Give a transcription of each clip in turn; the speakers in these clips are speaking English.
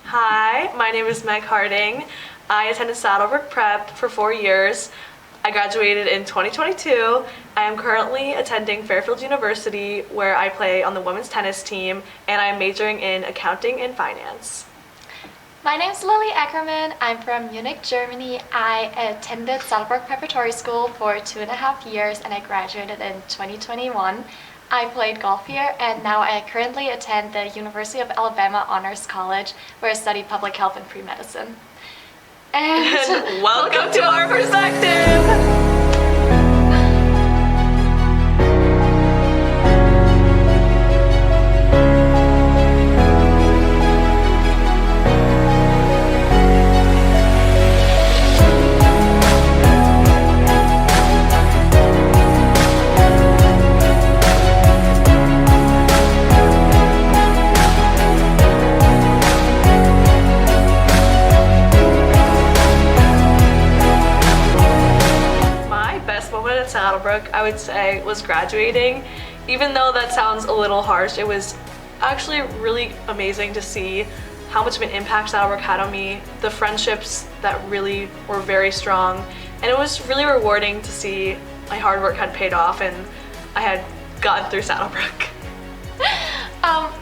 Hi, my name is Meg Harding. I attended Saddlebrook Prep for 4 years. I graduated in 2022. I am currently attending Fairfield University, where I play on the women's tennis team, and I am majoring in accounting and finance. My name is Lily Eckermann. I'm from Munich, Germany. I attended Saddlebrook Preparatory School for 2.5 years and I graduated in 2021. I played golf here and now I currently attend the University of Alabama Honors College where I study public health and pre-medicine. And welcome to our perspective! At Saddlebrook, I would say, was graduating. Even though that sounds a little harsh, it was actually really amazing to see how much of an impact Saddlebrook had on me, the friendships that really were very strong, and it was really rewarding to see my hard work had paid off and I had gotten through Saddlebrook.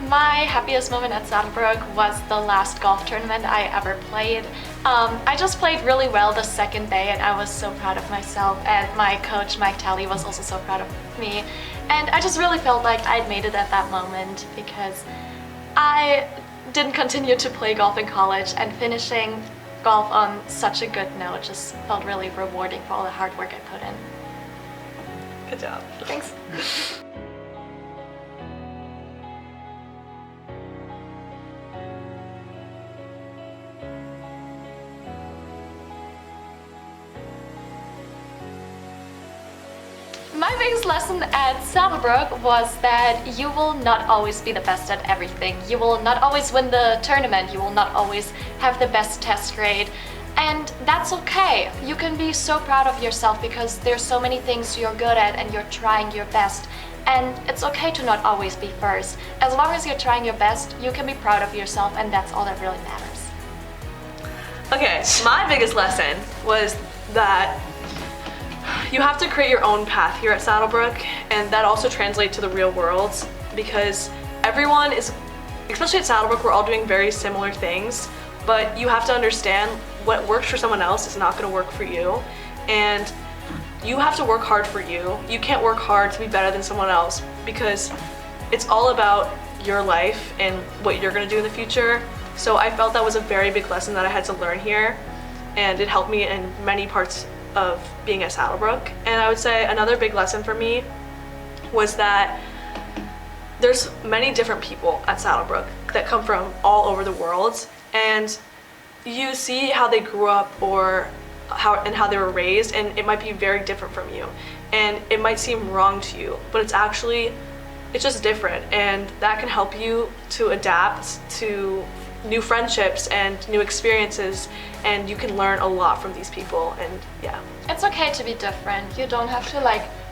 My happiest moment at Saddlebrook was the last golf tournament I ever played. I just played really well the second day and I was so proud of myself, and my coach Meg Harding was also so proud of me, and I just really felt like I'd made it at that moment because I didn't continue to play golf in college, and finishing golf on such a good note just felt really rewarding for all the hard work I put in. Good job. Thanks. My biggest lesson at Saddlebrook was that you will not always be the best at everything. You will not always win the tournament. You will not always have the best test grade. And that's okay. You can be so proud of yourself because there's so many things you're good at and you're trying your best. And it's okay to not always be first. As long as you're trying your best, you can be proud of yourself, and that's all that really matters. Okay, my biggest lesson was that you have to create your own path here at Saddlebrook, and that also translates to the real world because everyone is, especially at Saddlebrook, we're all doing very similar things, but you have to understand what works for someone else is not going to work for you, and you have to work hard for you. You can't work hard to be better than someone else because it's all about your life and what you're going to do in the future. So I felt that was a very big lesson that I had to learn here, and it helped me in many parts of being at Saddlebrook. And I would say another big lesson for me was that there's many different people at Saddlebrook that come from all over the world, and you see how they grew up or how they were raised, and it might be very different from you, and it might seem wrong to you, but it's just different, and that can help you to adapt to new friendships and new experiences, and you can learn a lot from these people. And yeah, it's okay to be different. You don't have to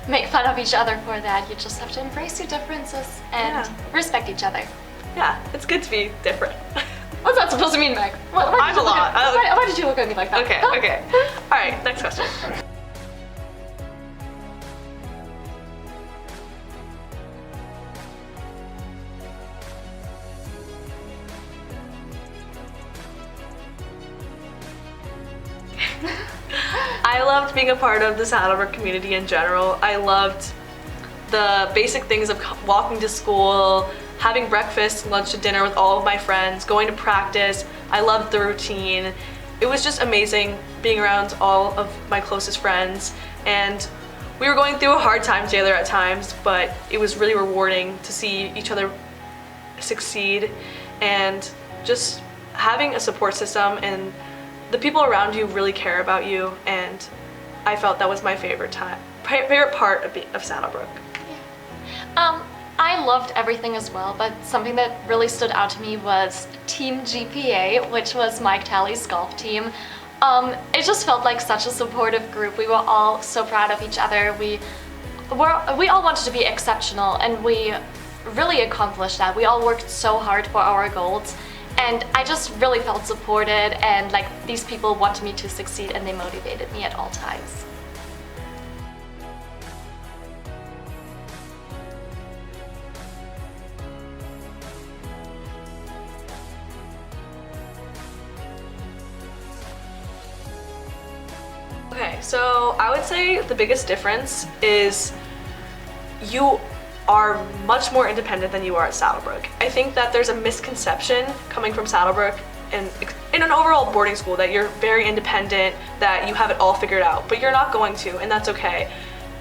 make fun of each other for that. You just have to embrace your differences and respect each other. Yeah, it's good to be different. What's that supposed to mean, Meg? I'm a lot. Why did you look at me like that? Okay. All right, next question. I loved being a part of the Saddlebrook community in general. I loved the basic things of walking to school, having breakfast, lunch, and dinner with all of my friends, going to practice. I loved the routine. It was just amazing being around all of my closest friends, and we were going through a hard time together at times, but it was really rewarding to see each other succeed, and just having a support system, and the people around you really care about you, and I felt that was my favorite part of Saddlebrook. I loved everything as well, but something that really stood out to me was Team GPA, which was Mike Talley's golf team. It just felt like such a supportive group. We were all so proud of each other. We all wanted to be exceptional, and we really accomplished that. We all worked so hard for our goals, And I just really felt supported, and like these people wanted me to succeed and they motivated me at all times. Okay, so I would say the biggest difference is you are much more independent than you are at Saddlebrook. I think that there's a misconception coming from Saddlebrook and in an overall boarding school that you're very independent, that you have it all figured out, but you're not going to, and that's okay.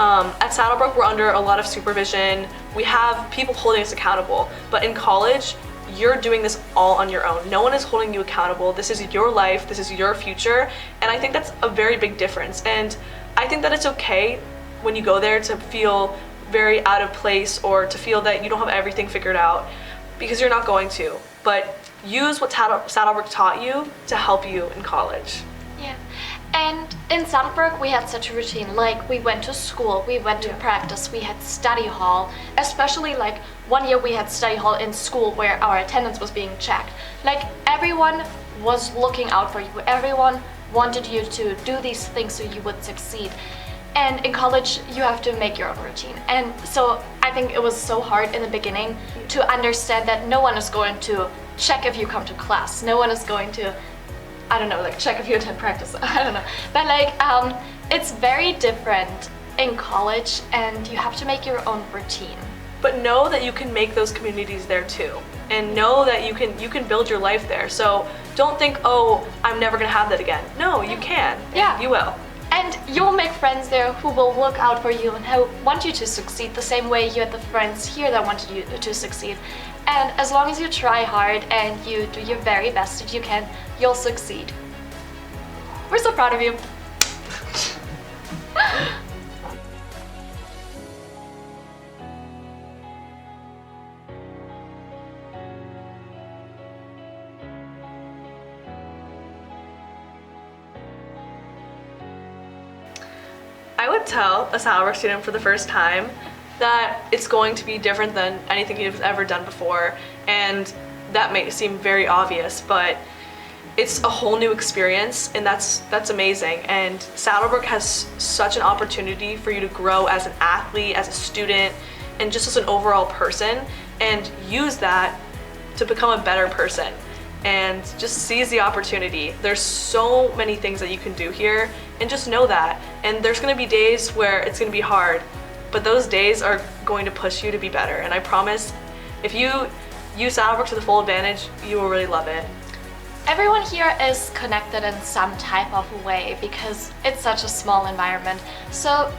At Saddlebrook, we're under a lot of supervision. We have people holding us accountable, but in college, you're doing this all on your own. No one is holding you accountable. This is your life, this is your future, and I think that's a very big difference. And I think that it's okay when you go there to feel very out of place or to feel that you don't have everything figured out, because you're not going to. But use what Saddlebrook taught you to help you in college. Yeah. And in Saddlebrook, we had such a routine. Like, we went to school, we went to practice, we had study hall. Especially like one year we had study hall in school where our attendance was being checked. Like, everyone was looking out for you. Everyone wanted you to do these things so you would succeed. And in college, you have to make your own routine. And so I think it was so hard in the beginning to understand that no one is going to check if you come to class. No one is going to, I don't know, like check if you attend practice. I don't know. But like, it's very different in college, and you have to make your own routine. But know that you can make those communities there too. And know that you can build your life there. So don't think, oh, I'm never gonna have that again. No, you can. Yeah. You will. And you'll make friends there who will look out for you and who want you to succeed the same way you had the friends here that wanted you to succeed. And as long as you try hard and you do your very best that you can, you'll succeed. We're so proud of you. I would tell a Saddlebrook student for the first time that it's going to be different than anything you've ever done before, and that may seem very obvious, but it's a whole new experience, and that's amazing. And Saddlebrook has such an opportunity for you to grow as an athlete, as a student, and just as an overall person, and use that to become a better person. And just seize the opportunity. There's so many things that you can do here, and just know that. And there's gonna be days where it's gonna be hard, but those days are going to push you to be better. And I promise, if you use Saddlebrook to the full advantage, you will really love it. Everyone here is connected in some type of way because it's such a small environment. So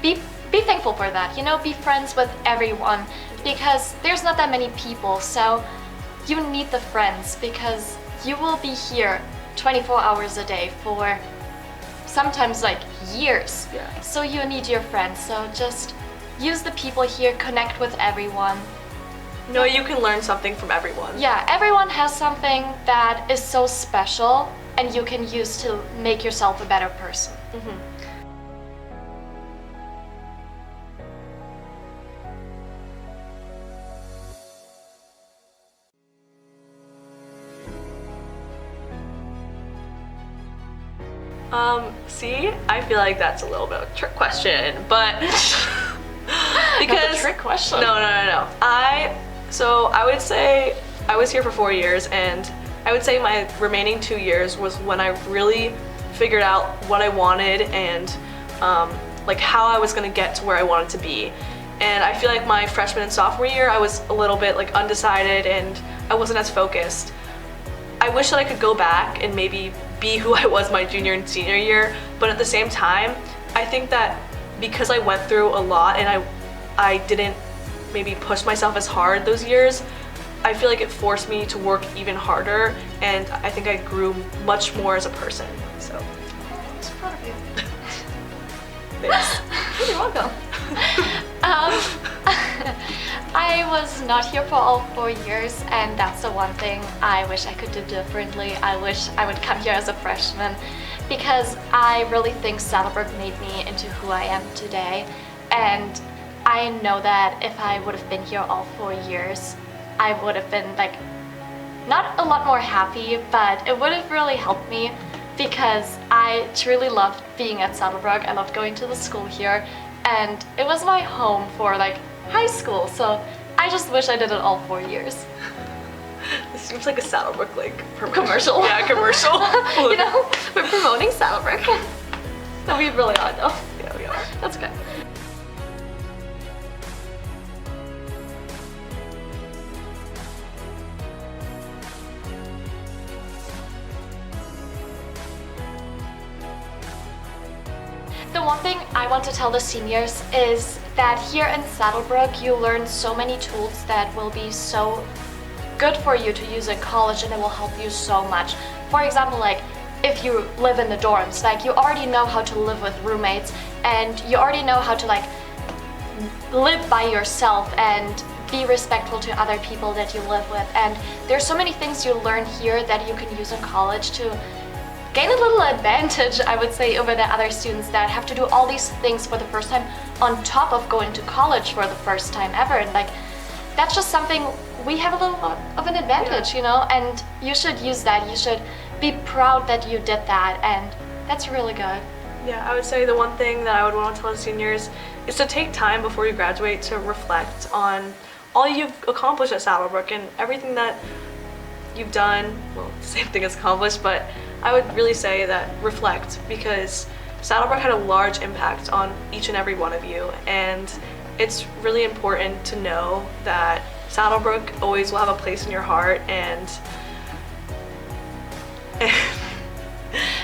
be thankful for that, you know, be friends with everyone because there's not that many people. So you need the friends because you will be here 24 hours a day for sometimes like years. Yeah. So you need your friends. So just use the people here, connect with everyone. Know you can learn something from everyone. Yeah, everyone has something that is so special and you can use to make yourself a better person. Mm-hmm. See, I feel like that's a little bit of a trick question, but because a trick question. No. I would say I was here for 4 years, and I would say my remaining 2 years was when I really figured out what I wanted and like how I was gonna get to where I wanted to be. And I feel like my freshman and sophomore year, I was a little bit like undecided and I wasn't as focused. I wish that I could go back and maybe be who I was my junior and senior year, but at the same time, I think that because I went through a lot and I didn't maybe push myself as hard those years, I feel like it forced me to work even harder, and I think I grew much more as a person. So, I'm so proud of you. thanks. You're welcome. I was not here for all 4 years, and that's the one thing I wish I could do differently. I wish I would come here as a freshman because I really think Saddlebrook made me into who I am today. And I know that if I would have been here all 4 years, I would have been like not a lot more happy, but it would have really helped me because I truly loved being at Saddlebrook. I loved going to the school here, and it was my home for like high school, so I just wish I did it all 4 years. This seems like a Saddlebrook like Commercial. Yeah, commercial. You know, we're promoting Saddlebrook. No, we really are though. Yeah, we are. That's good. The one thing I want to tell the seniors is that here in Saddlebrook you learn so many tools that will be so good for you to use in college, and it will help you so much. For example, like if you live in the dorms, like you already know how to live with roommates, and you already know how to like live by yourself and be respectful to other people that you live with. And there's so many things you learn here that you can use in college to gain a little advantage, I would say, over the other students that have to do all these things for the first time on top of going to college for the first time ever. And like, that's just something we have a little of an advantage, you know, and you should use that. You should be proud that you did that, and that's really good. Yeah, I would say the one thing that I would want to tell the seniors is to take time before you graduate to reflect on all you've accomplished at Saddlebrook and everything that you've done. Well, same thing as accomplished, but I would really say that reflect, because Saddlebrook had a large impact on each and every one of you, and it's really important to know that Saddlebrook always will have a place in your heart. And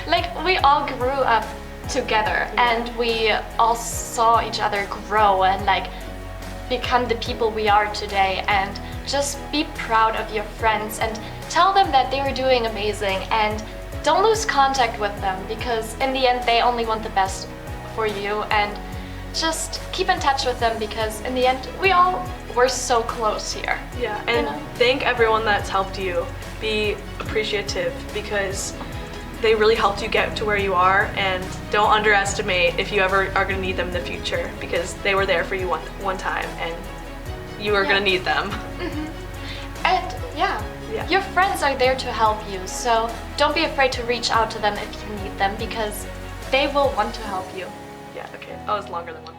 like, we all grew up together, and we all saw each other grow and like become the people we are today. And just be proud of your friends and tell them that they are doing amazing, and don't lose contact with them, because in the end they only want the best for you. And just keep in touch with them, because in the end we all were so close here. Yeah, and thank everyone that's helped you. Be appreciative, because they really helped you get to where you are, and don't underestimate if you ever are going to need them in the future, because they were there for you one time and you are going to need them. And your friends are there to help you, so don't be afraid to reach out to them if you need them, because they will want to help you. Yeah, okay. That was longer than one.